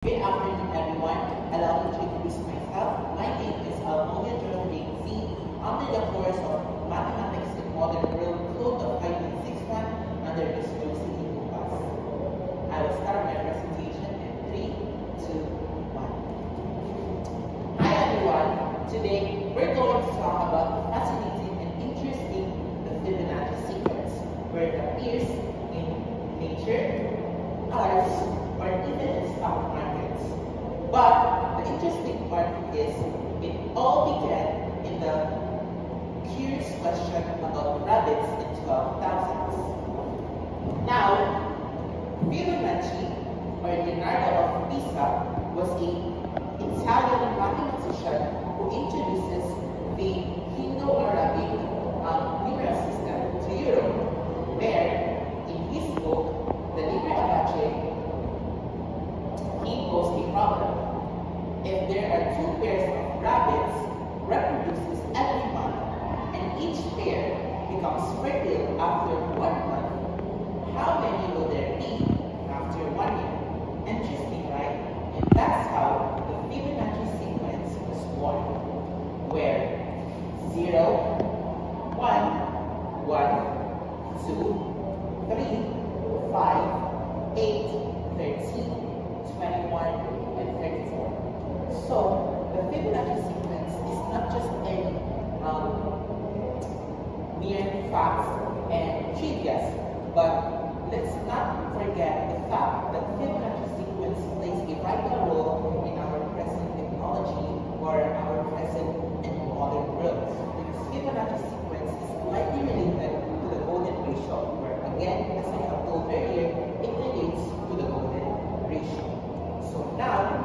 Good afternoon, everyone. Allow me to introduce myself. My name is Almonia Geraldine C. Under the course of Mathematics in Modern World Code of 5161 under Miss Josie Lucas. I will start my presentation in 3, 2, 1. Hi, everyone. Today, we're going to talk about the fascinating and interesting the Fibonacci sequence, where it appears in nature, arts, or even in stock markets. But the interesting part is it all began in the curious question about rabbits in 12,000s. Now, Fibonacci, or Leonardo of Pisa, was an Italian mathematician who introduces the Indo-Arabic numeral system to Europe, where in his book, The Liber Abaci, he posed a problem. If there are two pairs of rabbits reproduces every month, and each pair becomes fertile after 1 month, how many will there be after 1 year? Interesting, right? And that's how the Fibonacci sequence was born, where 0, 1, 1, 2, 3, 5, 8, 13, 21, and 34. So, the Fibonacci sequence is not just any mere facts and trivias, but let's not forget the fact that Fibonacci sequence plays a vital role in our present technology or our present and modern world. Because Fibonacci sequence is slightly related to the golden ratio, where again, as I have told earlier, it relates to the golden ratio. So now,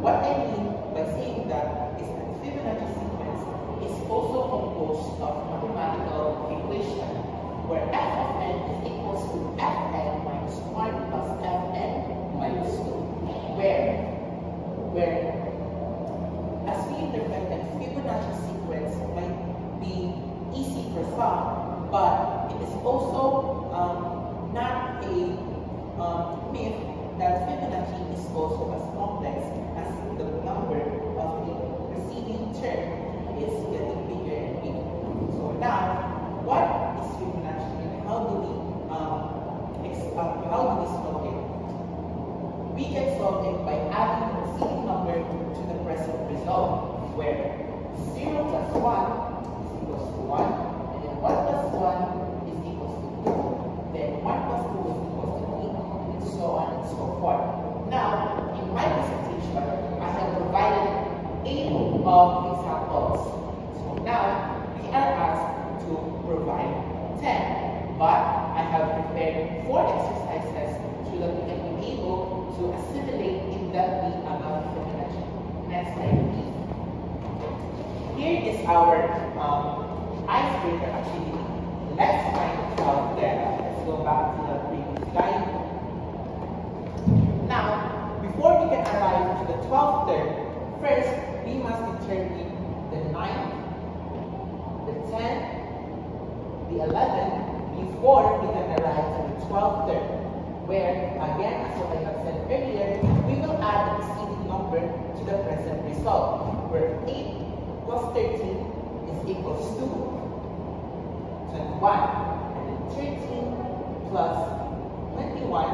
what I mean by saying that is that Fibonacci sequence is also composed of mathematical equation, where f of n is equals to fn minus 1 plus fn minus 2, where as we interpreted, Fibonacci sequence might be easy for some, but it is also not a myth that Fibonacci is also as complex as the number of the preceding term is getting bigger and bigger. So now, what is Fibonacci and how do we solve it? We can solve it by adding the preceding number to the present result, where 0 plus 1 is equals to 1, and then 1 plus 1 is equals to 2, then 1 plus 2 is equals to 3, and so on and so forth. Now, in my presentation, I have provided 8 of examples. So now, we are asked to provide 10, but I have prepared 4 exercises so that we can be able to assimilate in-depthly about Fibonacci. Next slide, please. Here is our icebreaker activity. Let's find it out there. Let's go back to the previous slide. Now, before we can arrive to the 12th term, first we must determine the 9th, the 10th, the 11th, before we can arrive to the 12th term, where, again, as what I have said earlier, we will add the preceding number to the present result, where 8 plus 13 is equals to 21, and then 13 plus 21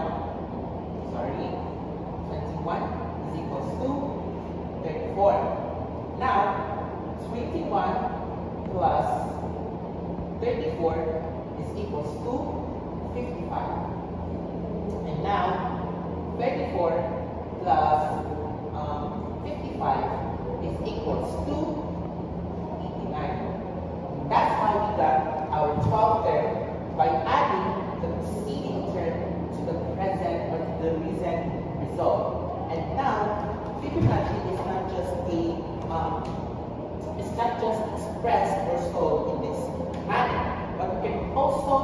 is equals to 34. Now, 21 plus 34 is equals to 55. And now, 34 plus 55 is equals to 89. That's how we got our 12th term by adding the preceding term to the present or to the recent result. And now, Fibonacci is not just expressed or solved in this manner, but we can also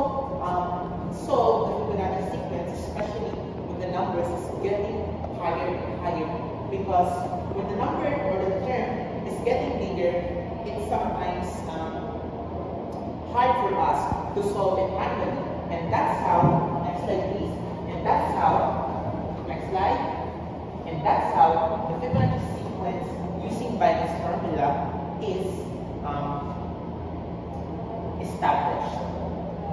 solve the Fibonacci sequence, especially when the numbers is getting higher and higher, because when the number or the term is getting bigger, it's sometimes hard for us to solve it manually. And that's how, next slide please, and that's how, next slide, and And that's how the Fibonacci sequence using Binance formula is established.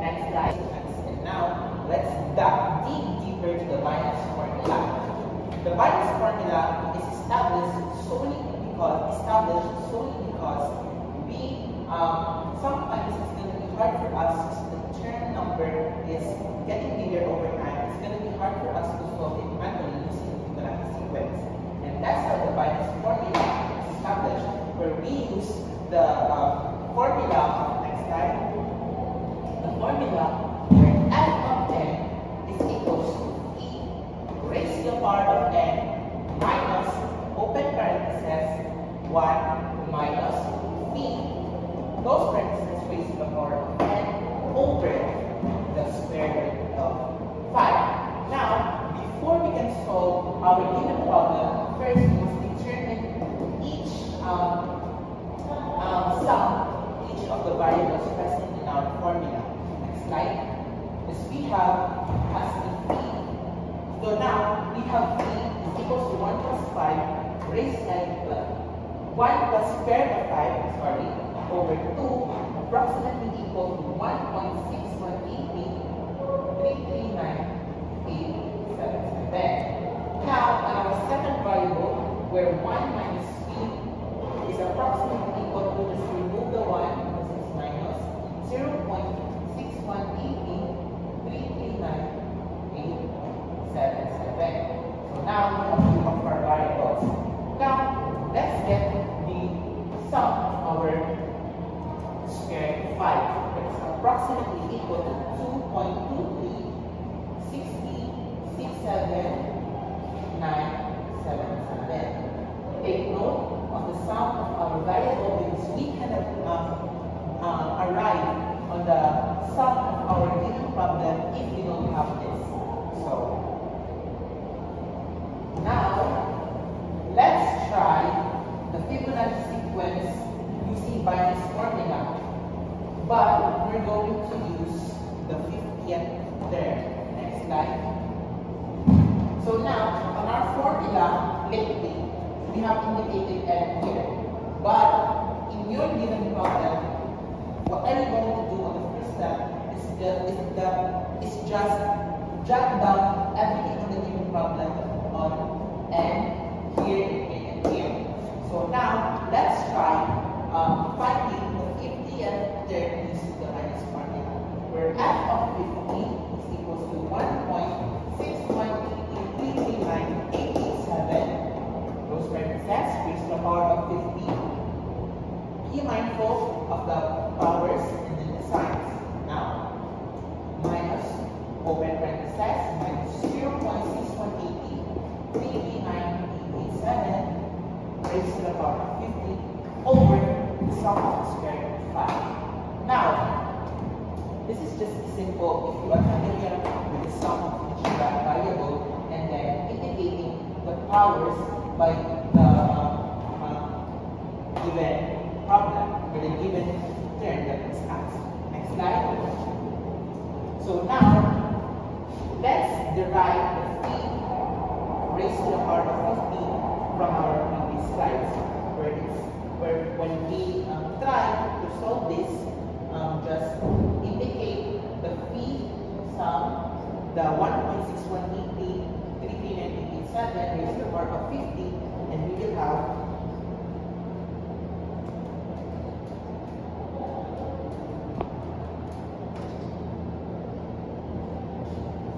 Next slide. And now let's dig deeper to the Binance formula. The Binance formula is established solely because we sometimes it's going to be hard for us since the term number is getting bigger over time. It's going to be hard for us to solve it manually using the Fibonacci sequence. And that's how the Binance formula is established, where we use the formula of next slide. The formula where f of n is equals to e raised to the power of n minus open parentheses 1 minus v close parentheses raised to the power of n over the square root of 5. Now, before we can solve our given problem, first we must determine each each of the variables present in our formula. Next slide. As we have as the v. So now we have v is equals to 1 plus 5 raised to 1 plus square root of 5, sorry, over 2 approximately equal to 1.6188339877. Now on our second variable where 1 minus v is approximately equal to, just remove the 1 because it's minus 0.6188339877. So now we have two of our variables. Now let's get the sum of our square root of 5. It's approximately equal to 2.23667977. Take note of the sum of our variable because we cannot arrive on the sum of our given problem if we don't have this. So now let's try the Fibonacci sequence using Binance formula, but we're going to use the 50th term. Next slide. So now on our formula, lately we have indicated n here, but in your given problem, what are you going to do on the first step is just jot down everything on the given problem on n here and here. So now let's try finding the 50th term using the Binance formula, where f of 50 is equals to 1.6188339887 close parentheses raised to the power of 50. Be mindful of the powers and then the signs. Now, minus open parentheses minus 0.6188339887 raised to the power of 50 over the sum of the square root of 5. Now, this is just simple if you are familiar with the sum of each variable and then indicating the powers by the given problem or the given term that is asked. Next slide. So now, let's derive the v raised to the power of 50 from our previous slides, where when we try to solve this, just indicate the v sum, the 1.6188339887 raised to the power of 50, and we will have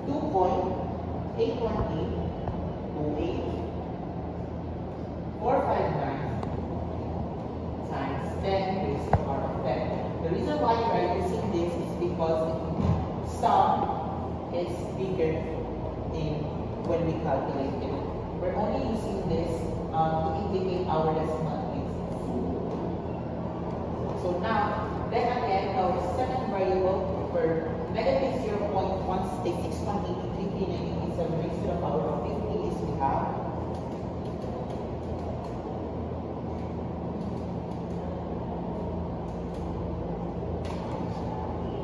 2.81828459 times 10 raised to the power of 10. The reason why we are using this is because sum is bigger when we calculate it. We're only using this to indicate our decimal places. So now, then again, our second variable for negative 0.16618339887 raised to the power of 50 is we have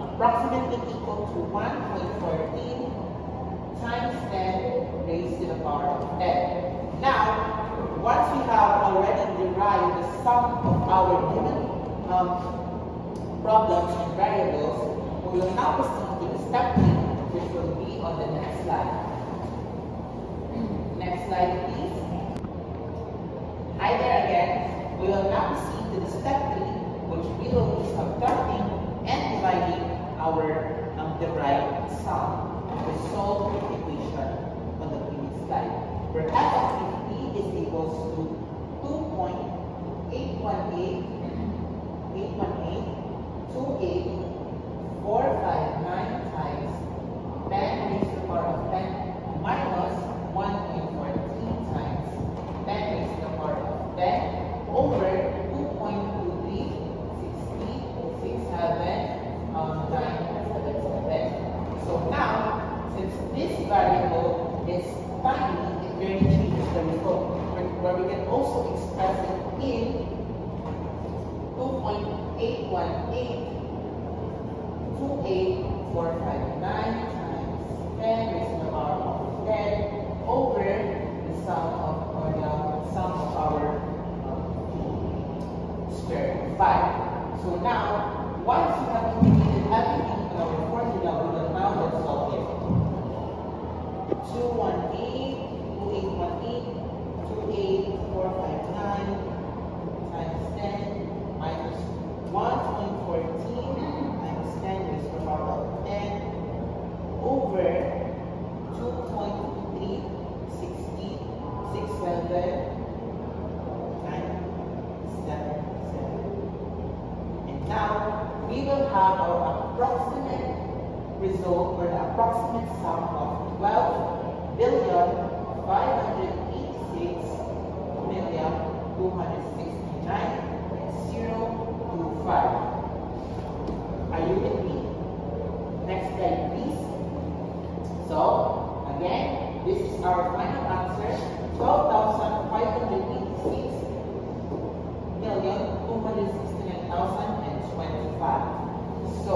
approximately equal to 1.14 times 10 raised to the power of 10. Now, once we have already derived the sum of our given problems and variables, we will now proceed to the step 3, which will be on the next slide. Next slide, please. Hi there again. We will now proceed to the step 3, which we will be subtracting and dividing our derived sum to solve the equation on the previous slide, where f of 50 is equals to 2.81828 times 10 raised to the power of 10 minus 1.14 times 10 raised to the power of 10 over 2.2360 So now, since this variable is tiny, it really changes the result, where we can also express it in 2.81828459 times 10 raised to the power of 10 over the sum of our square root of 5. So now, once you have integrated everything in our formula, we will now solve it. 2.818288459 times 10 minus 1.14 times 10 raised to the power of 10 over 2.36067 Now, we will have our approximate result, or the approximate sum of 12,269,025. Are you with me? Next slide, please. So, again, this is our final answer, 12,586,269,025. So,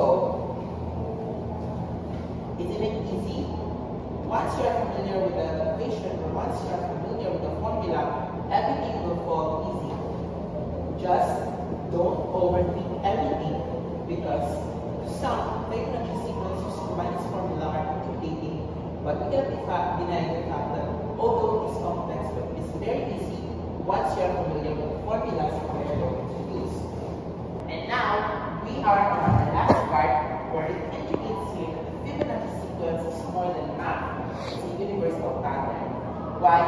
isn't it easy? Once you are familiar with the equation, or once you are familiar with the formula, everything will fall easy. Just don't overthink everything, because some Fibonacci sequences by this formula are intimidating, but we cannot deny the fact that although it's complex, but it's very easy once you are familiar with the formulas that we are going to use. And now, we are on the last part, where it indicates here that the Fibonacci sequence is more than math. It's a universal pattern. Why?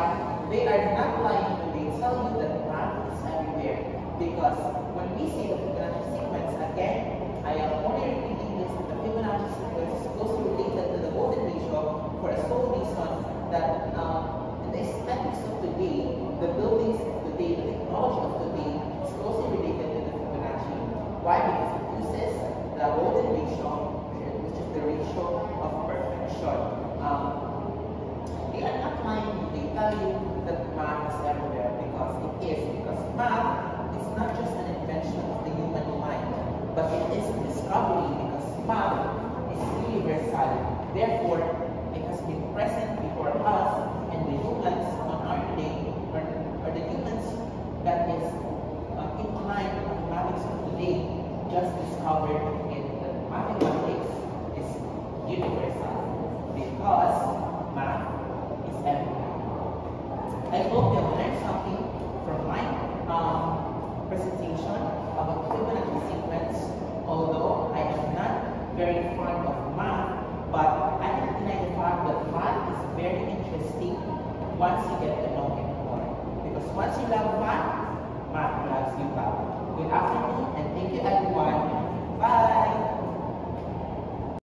They are not lying when they tell you that math is everywhere. Because when we say the Fibonacci sequence, again, I am only repeating this, that the Fibonacci sequence is closely related to the golden ratio for a sole reason that in the aesthetics of today, the buildings of today, the technology of today is closely related to the Fibonacci. Why? Because it uses the golden ratio, which is the ratio of perfection. They are not lying when they tell you that math is everywhere, because it is. Because math is not just an invention of the human mind, but it is a discovery, because math is universal. Therefore, it has been present before us, and the humans on our day, or the humans that is inclined to mathematics of today, just discovered in that mathematics is universal, because math is everywhere. I hope you have learned something from my presentation about Fibonacci sequence, although I am not very fond of math, but I can deny the fact that math is very interesting once you get to know it more. Because once you love math,